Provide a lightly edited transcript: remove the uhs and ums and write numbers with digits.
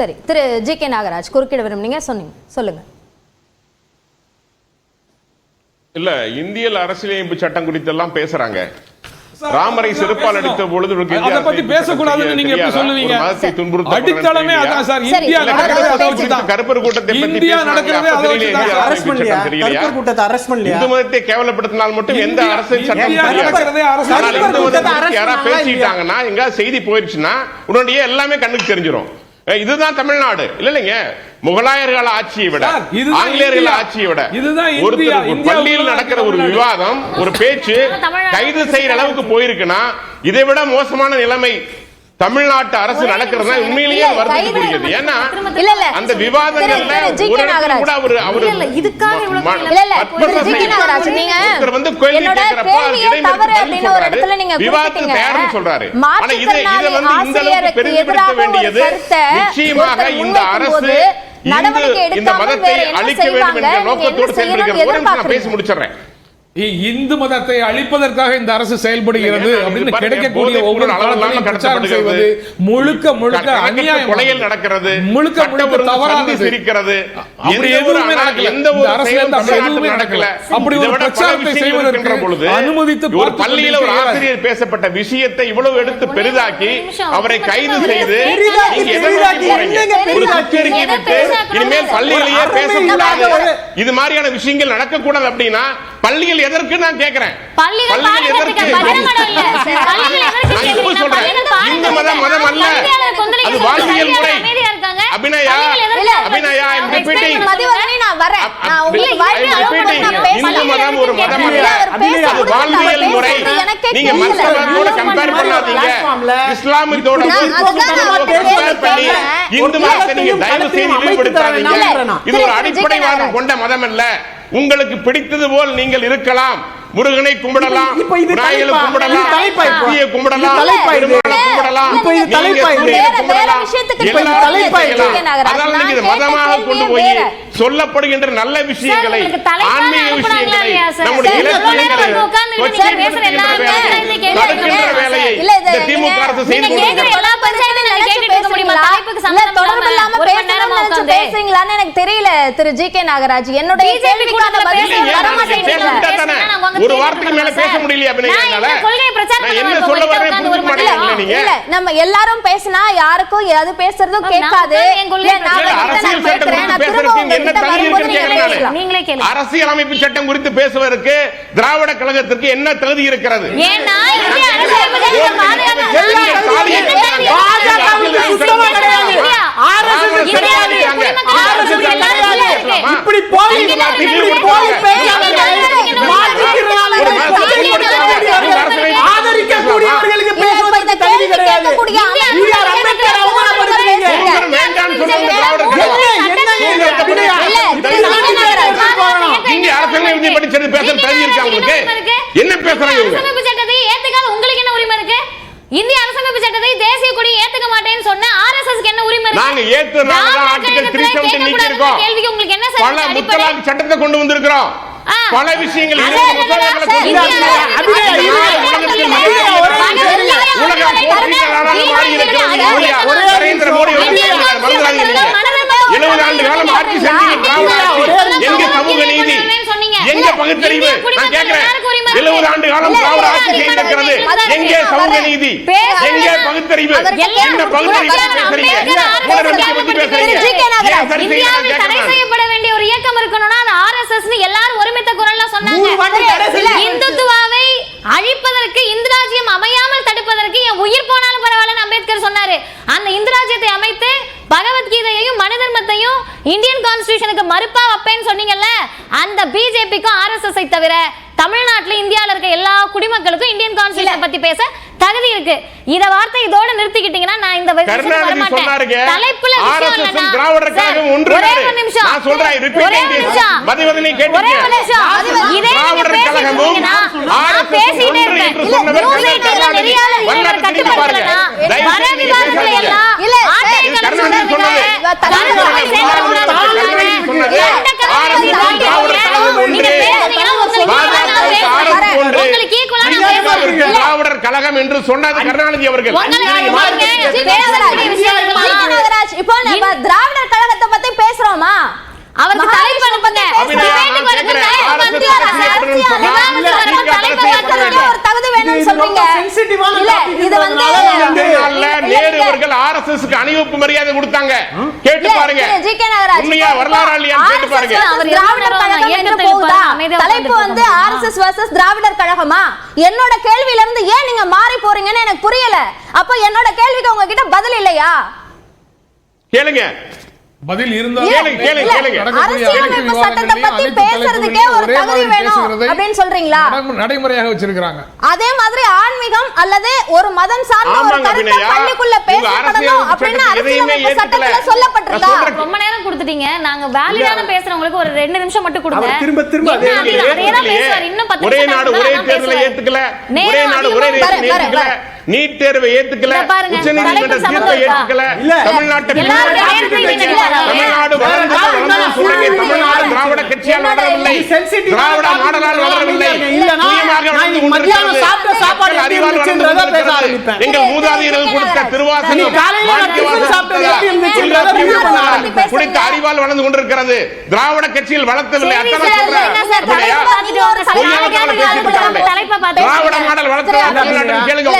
சரி, திரு ஜி.கே. நாகராஜ் குறுக்கிட விரும்புனீங்க, சொல்லுங்க. இல்ல, இந்திய அரசியலமைப்பு சட்டம் குறித்து எல்லாம் பேசுறாங்க. ராமரை சிறப்பால் அடித்த பொழுது அத பத்தி பேசக்கூடாதுன்னு நீங்க எப்படி சொல்லுவீங்க? அடித்தளமே அதான் சார். இந்தியா நடக்கிறதே அத வச்சு தான். கருப்பர் கூட்டத்தை பத்தி இந்தியா நடக்கிறதே அத வச்சு தான். அரெஸ்ட் பண்ணலையா? கருப்பர் கூட்டத்தை அரெஸ்ட் பண்ணலையா? இந்து மதத்தை கேவலப்படுத்தினால் மட்டும் எந்த அரசியல் சட்டம் இந்தியா நடக்கிறதே அரசு இந்து மதத்தை யாரா பேசிட்டாங்கன்னா எங்க செய்தி போயிடுச்சுன்னா உடனே எல்லாமே கண்ணுக்கு தெரிஞ்சிரும். இதுதான் தமிழ்நாடு இல்லைங்க. முகலாயர்கள் ஆட்சியை விட, ஆங்கிலேயர்கள் ஆட்சியை விட ஒரு பள்ளியில் நடக்கிற ஒரு விவாதம், ஒரு பேச்சு கைது செய்யற அளவுக்கு போயிருக்குன்னா இதை விட மோசமான நிலைமை தமிழ்நாட்டு அரசு நடக்கிறதா உண்மையிலேயே வருத்தப்படுகிறது. ஏன்னா அந்த விவாதங்கள்ல வந்து விவாதத்துக்கு தயார்னு சொல்றாரு. ஆனா இதை வந்து இந்த அளவுக்கு பெருமைப்படுத்த வேண்டியது நிச்சயமாக இந்த அரசு இந்த மதத்தை அழிக்க வேண்டும் என்ற நோக்கத்தோடு செயல்படுகிறது. பேசி முடிச்சிடுறேன். இந்து மதத்தை அழிப்பதற்காக இந்த அரசு செயல்படுகிறது அப்படின்னு கிடைக்கக்கூடிய ஒவ்வொரு காலத்திலும் பிரச்சாரம் செய்வது முழுக்க முழுக்க அநியாயம், கொலைகள் நடக்கிறது, முழுக்க முழுக்க தவறாக இருக்கிறது. அப்படி எதுவுமே நடக்கல. எந்த ஒரு அரசியல் எதுவுமே நடக்கல. அப்படி ஒரு பிரச்சாரத்தை செய்வதற்கு பொழுது அனுமதித்து ஒரு பள்ளியில் ஒரு ஆசிரியர் பேசப்பட்ட விஷயத்தை இவ்வளவு எடுத்து பெரிதாக்கி அவரை கைது செய்து ஒரு சுற்றறிக்கை விட்டு இனிமேல் பள்ளியிலேயே பேசக்கூடாது, இது மாதிரியான விஷயங்கள் நடக்கக்கூடாது அப்படின்னா பள்ளிகள் எதற்கு நான் கேட்கிறேன்? பள்ளிகள் எதற்கு? இந்த மதம் அல்ல, அது வாழ்வியல் முறை. அபிநயா, இந்து மதம் ஒரு மதம் அல்ல, அது வாழ்வியல் முறை. நீங்க மதத்தோட கம்பேர் பண்ணாதீங்க. இஸ்லாமத்தோட கம்பேர் பண்ணி இந்து மதத்தை நீங்க தயவு செய்து இழிவுபடுத்தாதீங்க. இது ஒரு அடிப்படைவாதம் கொண்ட மதம் அல்ல. உங்களுக்கு பிடித்தது போல் நீங்கள் இருக்கலாம். முருகனை கும்பிடலாம், விநாயகரை கும்பிடலாம், சக்தியை கும்பிடலாம், பெருமாளை கும்பிடலாம், அதனால நீங்க மதமாக கொண்டு போய் சொல்லப்படுகின்ற நல்ல விஷயங்களை, ஆன்மீக விஷயங்களை, நம்முடைய இலக்கியங்களை தடுக்கின்ற வேலையை இந்த திமுக அரசு செய்து கொண்டிருக்கிறது. எனக்கு தெரியல திரு ஜி.கே. நாகராஜ், என்னுடைய ஒரு வார்த்தைக்கு மேல பேச முடியலையா? நம்ம எல்லாரும் பேசினா யாருக்கும் அது பேசுறதும் கேட்காது. அரசியலமைப்பு சட்டம் குறித்து பேசுவதற்கு திராவிட கழகத்திற்கு என்ன தகுதி இருக்கிறது? என்ன பேசுறாங்க? இந்திய அரசியலமைப்பு சட்டத்தை தேசிய கொடி ஏத்துக்க மாட்டேன்னு சொன்ன ஆர்எஸ்எஸ்க்கு என்ன உரிமை இருக்கு? நாங்க ஏத்துறனால ஆர்டிகல் 370 நீக்கி இருக்கோம். கேள்விக்கு உங்களுக்கு என்ன சார்? பல முத்தலாக் சட்டத்தை கொண்டு வந்திருக்கிறோம். பல விஷயங்கள் நரேந்திர மோடி 70 ஆண்டு காலம் ஆட்சி செஞ்சீங்க. எங்க சமூக நீதி, எங்க பகுத்தறிவு? நான் கேட்கிறேன், 70 ஆண்டு காலம் திராவிட ஆட்சி செய்திருக்கிறது. எங்கே சமூக நீதி, எங்கே பகுத்தறிவு? என்ன பகுத்தறிவு பேசுறீங்க? தடை செய்யப்பட வேண்டிய ஒரு இயக்கம் இருக்கணும்னா அது ஆர்எஸ்எஸ் எல்லாரும் ஒருமித்த குரல்ல சொன்னாங்க. இந்துத்துவாவை அழிப்பதற்கு, இந்து ராஜ்யம் அமையாமல் தடுப்பதற்கு என் உயிர் போனாலும் பரவாயில்ல அம்பேத்கர் சொன்னாரு. அந்த இந்து ராஜ்யத்தை அமைத்து பகவத்கீதையையும் மனு தர்மத்தையும் இந்தியன் கான்ஸ்டிடியூஷனுக்கு மறுப்பா வைப்பேன்னு சொன்னீங்கல்ல, அந்த பிஜேபிக்கும் ஆர்எஸ்எஸ் தவிர தமிழ்நாட்டில் இந்தியாவில் இருக்க எல்லா குடிமக்களுக்கும் இந்தியன் கான்ஸ்டிடியூஷன் பத்தி பேச தகுதி இருக்கு. இத வார்த்தை இதோட நிறுத்திக்கிட்டீங்கன்னா நான் இந்த தலைப்புல விஷயம் இல்லனா திராவிடர் கழகம் ஒன்று. ஒரே ஒரு நிமிஷம் நான் சொல்றேன், ரிப்பீட் மதிவதனை கேட்டீங்க. இதே திராவிடர் கழகமும் ஆர்எஸ்எஸ் பேசிட்டே இருக்கேன். வல்லார கட்டுப்பாடுங்க. வர விவாதங்களை எல்லாம் ஆட்கள் கருணாநிதி சொன்னது திராவிடர் கழகம் என்று சொன்னது கருணாநிதி அவர்கள். நேரு அவர்கள் ஆர்எஸ்எஸ்க்கு அணிவகுப்பு மரியாதை கொடுத்தாங்க. கேட்டு பாருங்க. உண்மையா வரலாறா இல்லையான்னு கேட்டு பாருங்க. திராவிடர் கழகம் என்று போகுதா? தலைப்பு வந்து ஆர்எஸ்எஸ் வெர்சஸ் திராவிடர் கழகமா? என்னோட கேள்வியில இருந்து ஏன் நீங்க மாறி போறீங்கன்னு எனக்கு புரியல. அப்ப என்னோட கேள்விக்கு உங்ககிட்ட பதில் இல்லையா? கேளுங்க. பதில் இருந்தா அரசியலமைப்பு சட்டத்தை பத்தி பேசுறதுக்கே ஒரு தகுதி வேணும் அப்படின்னு சொல்றீங்களா? நடைமுறையாக வச்சிருக்காங்க. அதே மாதிரி ஆன்மீகம் அல்லது ஒரு மதம் சார்ந்த ஒரு கருத்தை பள்ளிக்குள்ள பேசப்படணும் அப்படின்னு அரசியலமைப்பு சட்டத்துல சொல்லப்பட்டிருக்கா? ரொம்ப நேரம் கொடுத்துட்டீங்க. நாங்க வேலிடான பேசுறவங்களுக்கு ஒரு 2 நிமிஷம் மட்டும் கொடுங்க. திரும்ப அதே தான் பேசுவார். இன்னும் 10 ஒரே நாடு ஒரே தேர்தலை ஏத்துக்கல. ஒரே நாடு ஒரே தேர்தலை ஏத்துக்கல. நீட் தேர்வை ஏத்துக்கல. உச்சநீதிமன்ற தீர்ப்பை ஏத்துக்கல. தமிழ்நாட்டை தமிழ்நாடு வளர்ந்து சொல்றீங்க. தமிழ்நாடு திராவிட கட்சியால் வளரவில்லை. திராவிட மாடலால் வளரவில்லை. அறிவால் எங்கள் மூதாதையர்கள் கொடுத்த திருவாசகம் குடித்த அறிவால் வளர்ந்து கொண்டிருக்கிறது. திராவிட கட்சியில் வளர்த்தவில்லை. திராவிட மாடல் வளர்த்ததா தமிழ்நாட்டில் கேளுங்க.